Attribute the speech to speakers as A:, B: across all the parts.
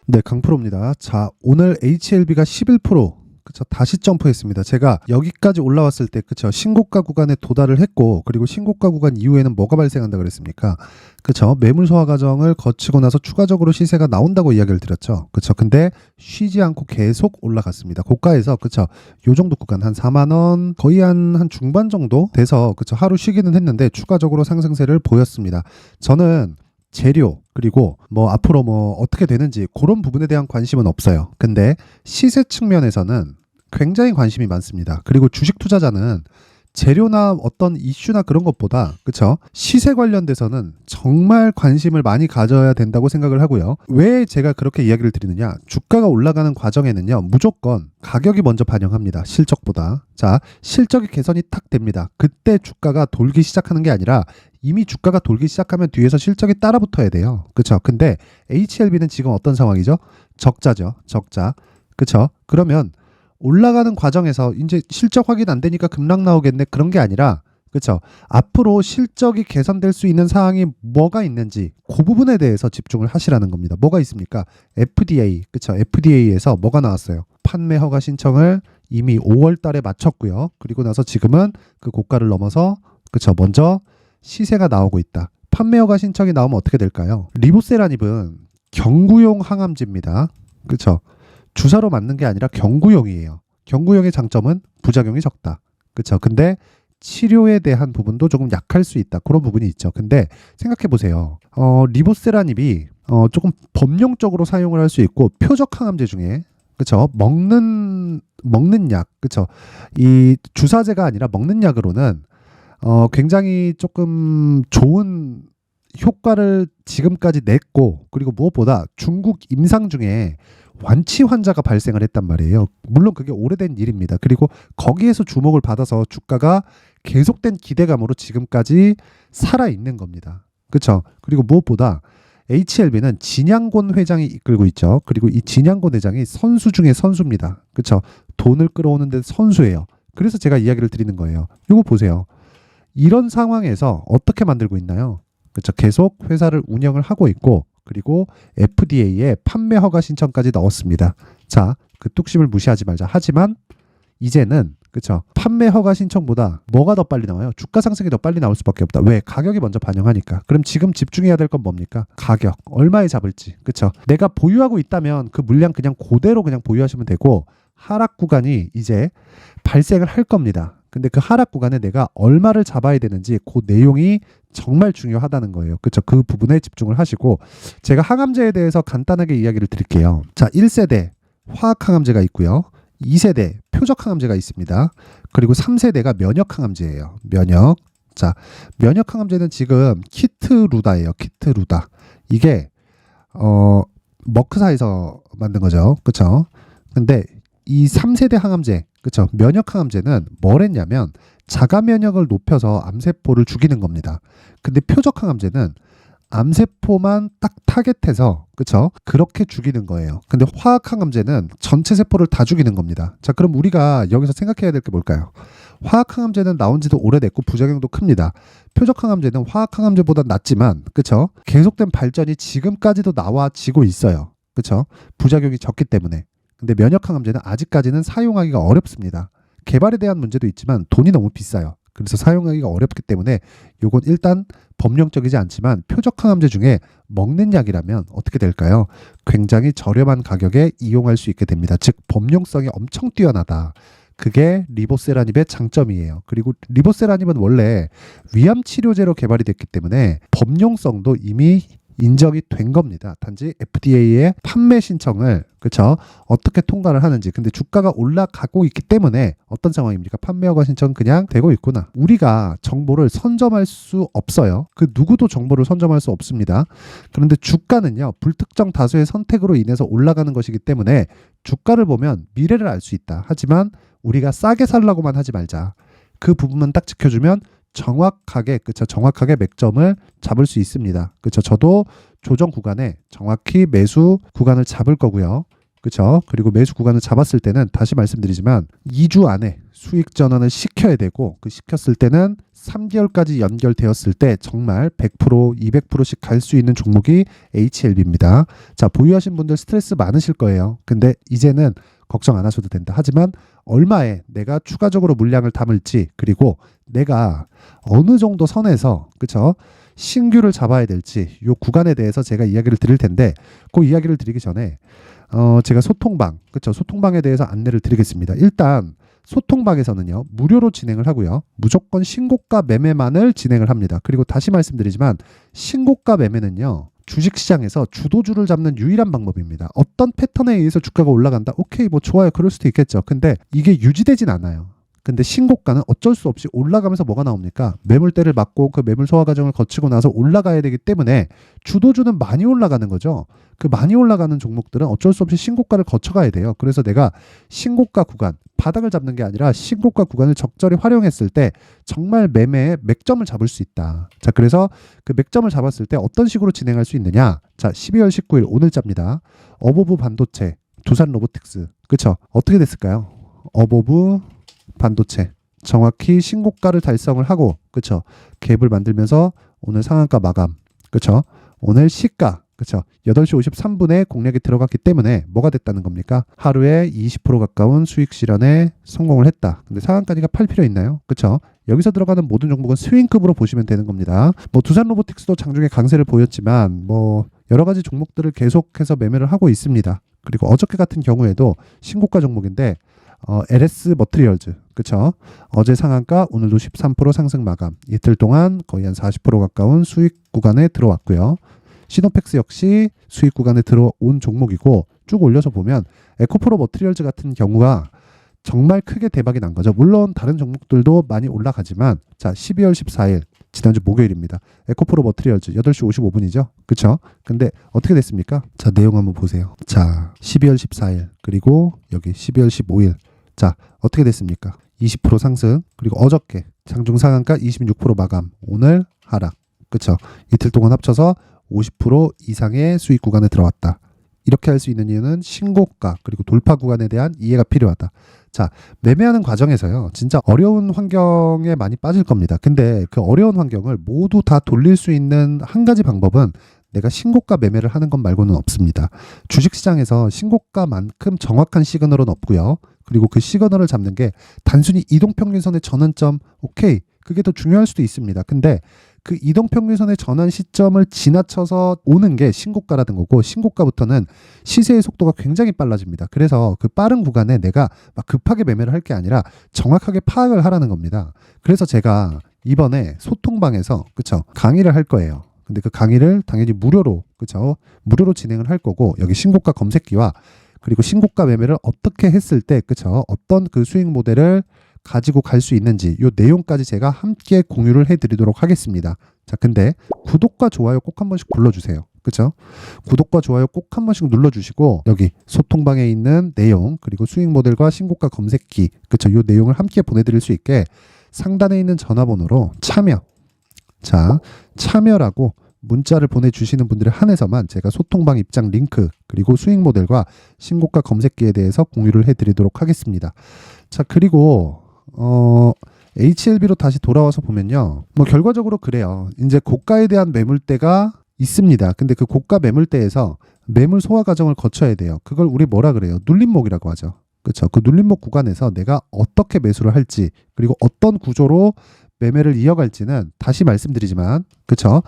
A: 네, 강프로입니다. 자, 오늘 HLB가 11% 그쵸, 다시 점프했습니다. 제가 여기까지 올라왔을 때 그쵸, 신고가 구간에 도달을 했고, 그리고 신고가 구간 이후에는 뭐가 발생한다 그랬습니까? 그쵸, 매물 소화 과정을 거치고 나서 추가적으로 시세가 나온다고 이야기를 드렸죠. 그쵸, 근데 쉬지 않고 계속 올라갔습니다. 고가에서 그쵸, 요 정도 구간 한 4만 원 거의 한 중반 정도 돼서 그쵸, 하루 쉬기는 했는데 추가적으로 상승세를 보였습니다. 저는 재료 그리고 뭐 앞으로 뭐 어떻게 되는지 그런 부분에 대한 관심은 없어요. 근데 시세 측면에서는 굉장히 관심이 많습니다. 그리고 주식 투자자는 재료나 어떤 이슈나 그런 것보다 그쵸? 시세 관련돼서는 정말 관심을 많이 가져야 된다고 생각을 하고요. 왜 제가 그렇게 이야기를 드리느냐? 주가가 올라가는 과정에는요, 무조건 가격이 먼저 반영합니다. 실적보다. 자, 실적이 개선이 탁 됩니다. 그때 주가가 돌기 시작하는 게 아니라 이미 주가가 돌기 시작하면 뒤에서 실적이 따라 붙어야 돼요. 그쵸? 근데 HLB는 지금 어떤 상황이죠? 적자죠. 적자. 그쵸? 그러면 올라가는 과정에서 이제 실적 확인 안 되니까 급락 나오겠네, 그런 게 아니라 그쵸, 앞으로 실적이 개선될 수 있는 사항이 뭐가 있는지 그 부분에 대해서 집중을 하시라는 겁니다. 뭐가 있습니까? FDA, 그쵸, FDA에서 뭐가 나왔어요? 판매 허가 신청을 이미 5월 달에 마쳤고요. 그리고 나서 지금은 그 고가를 넘어서 그쵸, 먼저 시세가 나오고 있다. 판매 허가 신청이 나오면 어떻게 될까요? 리보세라닙은 경구용 항암제입니다. 그쵸, 주사로 맞는 게 아니라 경구용이에요. 경구용의 장점은 부작용이 적다. 그렇죠? 근데 치료에 대한 부분도 조금 약할 수 있다. 그런 부분이 있죠. 근데 생각해 보세요. 리보세라닙이 조금 법령적으로 사용을 할 수 있고, 표적 항암제 중에 그렇죠? 먹는 약, 그렇죠? 이 주사제가 아니라 먹는 약으로는 굉장히 조금 좋은 효과를 지금까지 냈고, 그리고 무엇보다 중국 임상 중에 완치 환자가 발생을 했단 말이에요. 물론 그게 오래된 일입니다. 그리고 거기에서 주목을 받아서 주가가 계속된 기대감으로 지금까지 살아있는 겁니다. 그렇죠? 그리고 무엇보다 HLB는 진양곤 회장이 이끌고 있죠. 그리고 이 진양곤 회장이 선수 중에 선수입니다. 그렇죠? 돈을 끌어오는 데 선수예요. 그래서 제가 이야기를 드리는 거예요. 이거 보세요. 이런 상황에서 어떻게 만들고 있나요? 그렇죠? 계속 회사를 운영을 하고 있고, 그리고 FDA에 판매 허가 신청까지 넣었습니다. 자, 그 뚝심을 무시하지 말자. 하지만 이제는 그렇죠, 판매 허가 신청보다 뭐가 더 빨리 나와요? 주가 상승이 더 빨리 나올 수밖에 없다. 왜? 가격이 먼저 반영하니까. 그럼 지금 집중해야 될 건 뭡니까? 가격. 얼마에 잡을지. 그렇죠? 내가 보유하고 있다면 그 물량 그냥 그대로 그냥 보유하시면 되고, 하락 구간이 이제 발생을 할 겁니다. 근데 그 하락 구간에 내가 얼마를 잡아야 되는지 그 내용이 정말 중요하다는 거예요. 그렇죠? 그 부분에 집중을 하시고, 제가 항암제에 대해서 간단하게 이야기를 드릴게요. 자, 1세대 화학 항암제가 있고요. 2세대 표적 항암제가 있습니다. 그리고 3세대가 면역 항암제예요. 면역. 자, 면역 항암제는 지금 키트루다예요. 키트루다. 이게 머크사에서 만든 거죠. 그렇죠? 근데 이 3세대 항암제, 그렇죠? 면역 항암제는 뭘 했냐면 자가 면역을 높여서 암세포를 죽이는 겁니다. 근데 표적 항암제는 암세포만 딱 타겟해서 그쵸? 그렇게 죽이는 거예요. 근데 화학 항암제는 전체 세포를 다 죽이는 겁니다. 자, 그럼 우리가 여기서 생각해야 될 게 뭘까요? 화학 항암제는 나온 지도 오래됐고 부작용도 큽니다. 표적 항암제는 화학 항암제보다 낫지만 그쵸? 계속된 발전이 지금까지도 나와지고 있어요. 그쵸? 부작용이 적기 때문에. 근데 면역 항암제는 아직까지는 사용하기가 어렵습니다. 개발에 대한 문제도 있지만 돈이 너무 비싸요. 그래서 사용하기가 어렵기 때문에 요건 일단 법령적이지 않지만 표적 항암제 중에 먹는 약이라면 어떻게 될까요? 굉장히 저렴한 가격에 이용할 수 있게 됩니다. 즉 범용성이 엄청 뛰어나다. 그게 리보세라닙의 장점이에요. 그리고 리보세라닙은 원래 위암 치료제로 개발이 됐기 때문에 범용성도 이미 인정이 된 겁니다. 단지 FDA의 판매 신청을 그쵸? 어떻게 통과를 하는지. 근데 주가가 올라가고 있기 때문에 어떤 상황입니까? 판매 허가 신청 그냥 되고 있구나. 우리가 정보를 선점할 수 없어요. 그 누구도 정보를 선점할 수 없습니다. 그런데 주가는요, 불특정 다수의 선택으로 인해서 올라가는 것이기 때문에 주가를 보면 미래를 알 수 있다. 하지만 우리가 싸게 살라고만 하지 말자. 그 부분만 딱 지켜주면 정확하게 그쵸, 정확하게 맥점을 잡을 수 있습니다. 그쵸, 저도 조정 구간에 정확히 매수 구간을 잡을 거고요. 그쵸, 그리고 매수 구간을 잡았을 때는 다시 말씀드리지만 2주 안에 수익 전환을 시켜야 되고, 그 시켰을 때는 3개월까지 연결되었을 때 정말 100%, 200%씩 갈 수 있는 종목이 HLB입니다. 자, 보유하신 분들 스트레스 많으실 거예요. 근데 이제는 걱정 안 하셔도 된다. 하지만 얼마에 내가 추가적으로 물량을 담을지, 그리고 내가 어느 정도 선에서, 그쵸, 신규를 잡아야 될지 이 구간에 대해서 제가 이야기를 드릴 텐데, 그 이야기를 드리기 전에 제가 소통방, 그쵸, 소통방에 대해서 안내를 드리겠습니다. 일단 소통방에서는요, 무료로 진행을 하고요, 무조건 신고가 매매만을 진행을 합니다. 그리고 다시 말씀드리지만 신고가 매매는요, 주식시장에서 주도주를 잡는 유일한 방법입니다. 어떤 패턴에 의해서 주가가 올라간다? 오케이, 뭐 좋아요. 그럴 수도 있겠죠. 근데 이게 유지되진 않아요. 근데 신고가는 어쩔 수 없이 올라가면서 뭐가 나옵니까? 매물대를 맞고 그 매물 소화 과정을 거치고 나서 올라가야 되기 때문에 주도주는 많이 올라가는 거죠. 그 많이 올라가는 종목들은 어쩔 수 없이 신고가를 거쳐가야 돼요. 그래서 내가 신고가 구간, 바닥을 잡는 게 아니라 신고가 구간을 적절히 활용했을 때 정말 매매에 맥점을 잡을 수 있다. 자, 그래서 그 맥점을 잡았을 때 어떤 식으로 진행할 수 있느냐? 자, 12월 19일 오늘자입니다. 어보브 반도체, 두산 로보틱스. 그쵸? 어떻게 됐을까요? 어보브 반도체 정확히 신고가를 달성을 하고, 그쵸, 갭을 만들면서 오늘 상한가 마감, 그쵸, 오늘 시가, 그쵸, 8시 53분에 공략이 들어갔기 때문에 뭐가 됐다는 겁니까? 하루에 20% 가까운 수익 실현에 성공을 했다. 근데 상한가니까 팔 필요 있나요? 그쵸, 여기서 들어가는 모든 종목은 스윙급으로 보시면 되는 겁니다. 뭐 두산 로보틱스도 장중에 강세를 보였지만 뭐 여러 가지 종목들을 계속해서 매매를 하고 있습니다. 그리고 어저께 같은 경우에도 신고가 종목인데 LS 머트리얼즈, 그쵸, 어제 상한가, 오늘도 13% 상승 마감, 이틀 동안 거의 한 40% 가까운 수익 구간에 들어왔고요. 시노펙스 역시 수익 구간에 들어온 종목이고, 쭉 올려서 보면 에코프로 머트리얼즈 같은 경우가 정말 크게 대박이 난 거죠. 물론 다른 종목들도 많이 올라가지만, 자, 12월 14일 지난주 목요일입니다. 에코프로 머트리얼즈 8시 55분이죠. 그쵸? 근데 어떻게 됐습니까? 자, 내용 한번 보세요. 자, 12월 14일 그리고 여기 12월 15일. 자, 어떻게 됐습니까? 20% 상승, 그리고 어저께 장중 상한가 26% 마감, 오늘 하락. 그쵸? 이틀 동안 합쳐서 50% 이상의 수익 구간에 들어왔다. 이렇게 할 수 있는 이유는 신고가 그리고 돌파 구간에 대한 이해가 필요하다. 자, 매매하는 과정에서요, 진짜 어려운 환경에 많이 빠질 겁니다. 근데 그 어려운 환경을 모두 다 돌릴 수 있는 한 가지 방법은 내가 신고가 매매를 하는 것 말고는 없습니다. 주식시장에서 신고가만큼 정확한 시그널은 없고요. 그리고 그 시그널을 잡는 게 단순히 이동평균선의 전환점, 오케이, 그게 더 중요할 수도 있습니다. 근데 그 이동평균선의 전환 시점을 지나쳐서 오는 게 신고가라는 거고, 신고가부터는 시세의 속도가 굉장히 빨라집니다. 그래서 그 빠른 구간에 내가 막 급하게 매매를 할 게 아니라 정확하게 파악을 하라는 겁니다. 그래서 제가 이번에 소통방에서, 그쵸, 강의를 할 거예요. 근데 그 강의를 당연히 무료로, 그쵸, 무료로 진행을 할 거고, 여기 신고가 검색기와 그리고 신고가 매매를 어떻게 했을 때, 그쵸, 어떤 그 수익 모델을 가지고 갈 수 있는지, 요 내용까지 제가 함께 공유를 해드리도록 하겠습니다. 자, 근데 구독과 좋아요 꼭 한 번씩 불러주세요. 그쵸? 구독과 좋아요 꼭 한 번씩 눌러주시고, 여기 소통방에 있는 내용, 그리고 수익 모델과 신고가 검색기, 그쵸, 요 내용을 함께 보내드릴 수 있게 상단에 있는 전화번호로 참여, 자, 참여라고 문자를 보내주시는 분들에 한해서만 제가 소통방 입장 링크, 그리고 수익 모델과 신고가 검색기에 대해서 공유를 해드리도록 하겠습니다. 자, 그리고 HLB로 다시 돌아와서 보면요, 뭐 결과적으로 그래요. 이제 고가에 대한 매물대가 있습니다. 근데 그 고가 매물대에서 매물 소화 과정을 거쳐야 돼요. 그걸 우리 뭐라 그래요? 눌림목이라고 하죠. 그렇죠? 그 눌림목 구간에서 내가 어떻게 매수를 할지, 그리고 어떤 구조로 매매를 이어갈지는 다시 말씀드리지만, 그렇죠,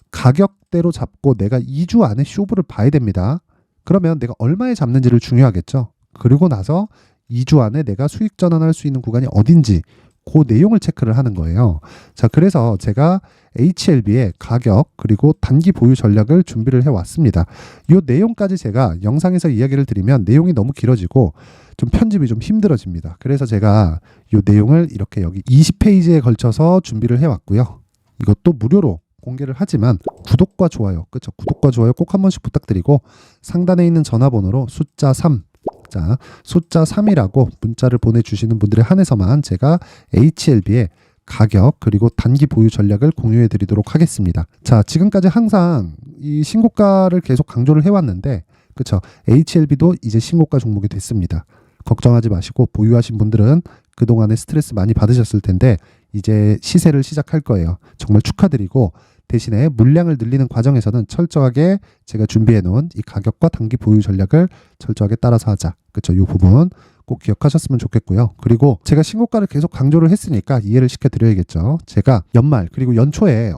A: 가격대로 잡고 내가 2주 안에 쇼부를 봐야 됩니다. 그러면 내가 얼마에 잡는지를 중요하겠죠. 그리고 나서 2주 안에 내가 수익 전환할 수 있는 구간이 어딘지, 그 내용을 체크를 하는 거예요. 자, 그래서 제가 HLB의 가격 그리고 단기 보유 전략을 준비를 해왔습니다. 이 내용까지 제가 영상에서 이야기를 드리면 내용이 너무 길어지고 좀 편집이 좀 힘들어집니다. 그래서 제가 이 내용을 이렇게 여기 20페이지에 걸쳐서 준비를 해왔고요. 이것도 무료로 공개를 하지만 구독과 좋아요, 그렇죠? 구독과 좋아요 꼭 한 번씩 부탁드리고, 상단에 있는 전화번호로 숫자 3, 자, 숫자 3이라고 문자를 보내주시는 분들에 한해서만 제가 HLB의 가격 그리고 단기 보유 전략을 공유해 드리도록 하겠습니다. 자, 지금까지 항상 이 신고가를 계속 강조를 해왔는데, 그쵸, HLB도 이제 신고가 종목이 됐습니다. 걱정하지 마시고, 보유하신 분들은 그동안에 스트레스 많이 받으셨을 텐데 이제 시세를 시작할 거예요. 정말 축하드리고 대신에 물량을 늘리는 과정에서는 철저하게 제가 준비해 놓은 이 가격과 단기 보유 전략을 철저하게 따라서 하자. 그렇죠? 이 부분 꼭 기억하셨으면 좋겠고요. 그리고 제가 신고가를 계속 강조를 했으니까 이해를 시켜드려야겠죠. 제가 연말 그리고 연초에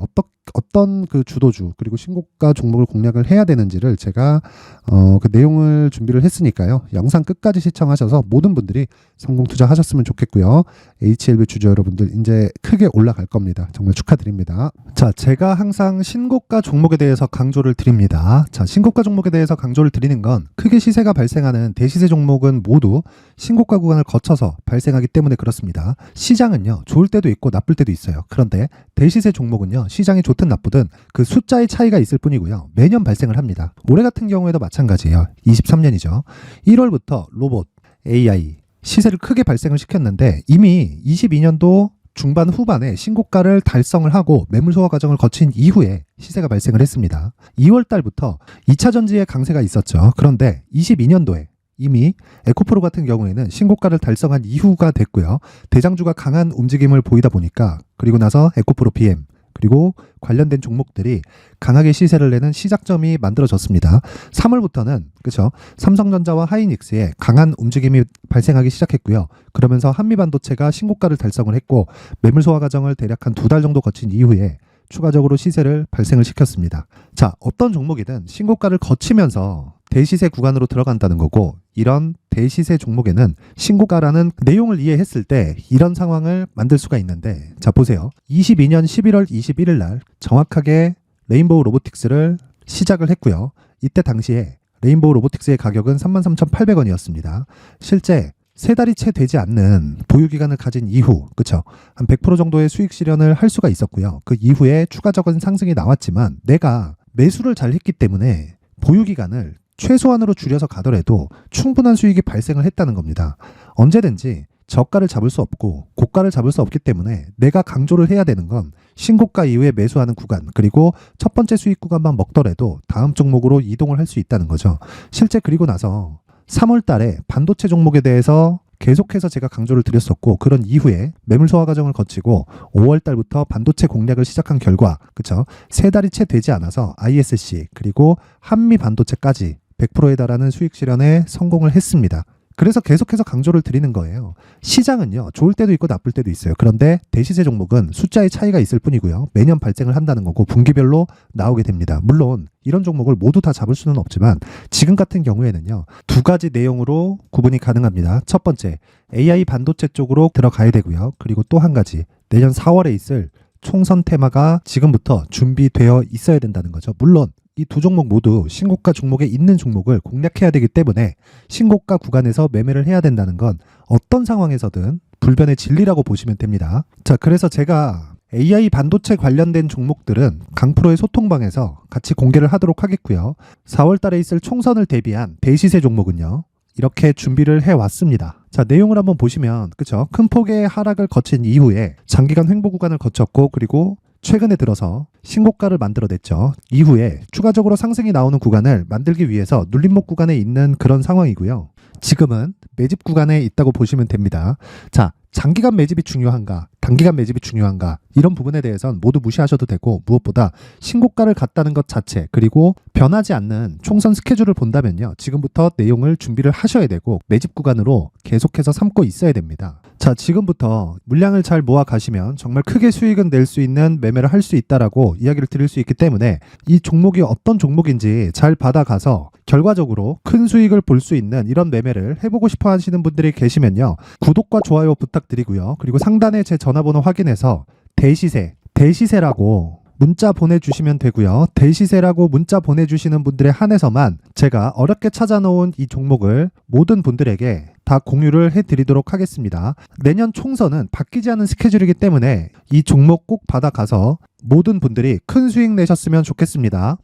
A: 어떤 그 주도주 그리고 신고가 종목을 공략을 해야 되는지를 제가 그 내용을 준비를 했으니까요. 영상 끝까지 시청하셔서 모든 분들이 성공 투자하셨으면 좋겠고요. HLB 주주 여러분들 이제 크게 올라갈 겁니다. 정말 축하드립니다. 자, 제가 항상 신고가 종목에 대해서 강조를 드립니다. 자, 신고가 종목에 대해서 강조를 드리는 건 크게 시세가 발생하는 대시세 종목은 모두 신고가 구간을 거쳐서 발생하기 때문에 그렇습니다. 시장은요, 좋을 때도 있고 나쁠 때도 있어요. 그런데 대시세 종목은요, 시장이 좋든 나쁘든 그 숫자의 차이가 있을 뿐이고요. 매년 발생을 합니다. 올해 같은 경우에도 마찬가지예요. 23년이죠. 1월부터 로봇, AI, 시세를 크게 발생을 시켰는데 이미 22년도 중반 후반에 신고가를 달성을 하고 매물 소화 과정을 거친 이후에 시세가 발생을 했습니다. 2월 달부터 2차 전지의 강세가 있었죠. 그런데 22년도에 이미 에코프로 같은 경우에는 신고가를 달성한 이후가 됐고요. 대장주가 강한 움직임을 보이다 보니까 그리고 나서 에코프로 PM 그리고 관련된 종목들이 강하게 시세를 내는 시작점이 만들어졌습니다. 3월부터는 그렇죠. 삼성전자와 하이닉스의 강한 움직임이 발생하기 시작했고요. 그러면서 한미반도체가 신고가를 달성을 했고 매물 소화 과정을 대략 한 2달 정도 거친 이후에 추가적으로 시세를 발생을 시켰습니다. 자, 어떤 종목이든 신고가를 거치면서 대시세 구간으로 들어간다는 거고 이런 대시세 종목에는 신고가라는 내용을 이해했을 때 이런 상황을 만들 수가 있는데 자, 보세요. 22년 11월 21일 날 정확하게 레인보우 로보틱스를 시작을 했고요. 이때 당시에 레인보우 로보틱스의 가격은 33,800원이었습니다. 실제 세 달이 채 되지 않는 보유기간을 가진 이후, 그쵸? 한 100% 정도의 수익 실현을 할 수가 있었고요. 그 이후에 추가적인 상승이 나왔지만 내가 매수를 잘 했기 때문에 보유기간을 최소한으로 줄여서 가더라도 충분한 수익이 발생을 했다는 겁니다. 언제든지 저가를 잡을 수 없고 고가를 잡을 수 없기 때문에 내가 강조를 해야 되는 건 신고가 이후에 매수하는 구간 그리고 첫 번째 수익 구간만 먹더라도 다음 종목으로 이동을 할 수 있다는 거죠. 실제 그리고 나서 3월 달에 반도체 종목에 대해서 계속해서 제가 강조를 드렸었고 그런 이후에 매물 소화 과정을 거치고 5월 달부터 반도체 공략을 시작한 결과 그쵸? 세 달이 채 되지 않아서 ISC 그리고 한미 반도체까지 100%에 달하는 수익 실현에 성공을 했습니다. 그래서 계속해서 강조를 드리는 거예요. 시장은요, 좋을 때도 있고 나쁠 때도 있어요. 그런데 대시세 종목은 숫자의 차이가 있을 뿐이고요. 매년 발생을 한다는 거고 분기별로 나오게 됩니다. 물론 이런 종목을 모두 다 잡을 수는 없지만 지금 같은 경우에는요, 두 가지 내용으로 구분이 가능합니다. 첫 번째, AI 반도체 쪽으로 들어가야 되고요. 그리고 또 한 가지, 내년 4월에 있을 총선 테마가 지금부터 준비되어 있어야 된다는 거죠. 물론 이 두 종목 모두 신고가 종목에 있는 종목을 공략해야 되기 때문에 신고가 구간에서 매매를 해야 된다는 건 어떤 상황에서든 불변의 진리라고 보시면 됩니다. 자, 그래서 제가 AI 반도체 관련된 종목들은 강프로의 소통방에서 같이 공개를 하도록 하겠고요. 4월 달에 있을 총선을 대비한 대시세 종목은요, 이렇게 준비를 해왔습니다. 자, 내용을 한번 보시면 그쵸? 큰 폭의 하락을 거친 이후에 장기간 횡보 구간을 거쳤고 그리고 최근에 들어서 신고가를 만들어냈죠. 이후에 추가적으로 상승이 나오는 구간을 만들기 위해서 눌림목 구간에 있는 그런 상황이고요. 지금은 매집 구간에 있다고 보시면 됩니다. 자, 장기간 매집이 중요한가, 단기간 매집이 중요한가 이런 부분에 대해서는 모두 무시하셔도 되고 무엇보다 신고가를 갔다는 것 자체 그리고 변하지 않는 총선 스케줄을 본다면요. 지금부터 내용을 준비를 하셔야 되고 매집 구간으로 계속해서 삼고 있어야 됩니다. 자, 지금부터 물량을 잘 모아 가시면 정말 크게 수익은 낼 수 있는 매매를 할 수 있다라고 이야기를 드릴 수 있기 때문에 이 종목이 어떤 종목인지 잘 받아가서 결과적으로 큰 수익을 볼 수 있는 이런 매매를 해보고 싶어 하시는 분들이 계시면요. 구독과 좋아요 부탁드리고요. 그리고 상단에 제 전화번호 확인해서 대시세라고 문자 보내주시면 되고요. 대시세라고 문자 보내주시는 분들에 한해서만 제가 어렵게 찾아놓은 이 종목을 모든 분들에게 다 공유를 해드리도록 하겠습니다. 내년 총선은 바뀌지 않은 스케줄이기 때문에 이 종목 꼭 받아가서 모든 분들이 큰 수익 내셨으면 좋겠습니다.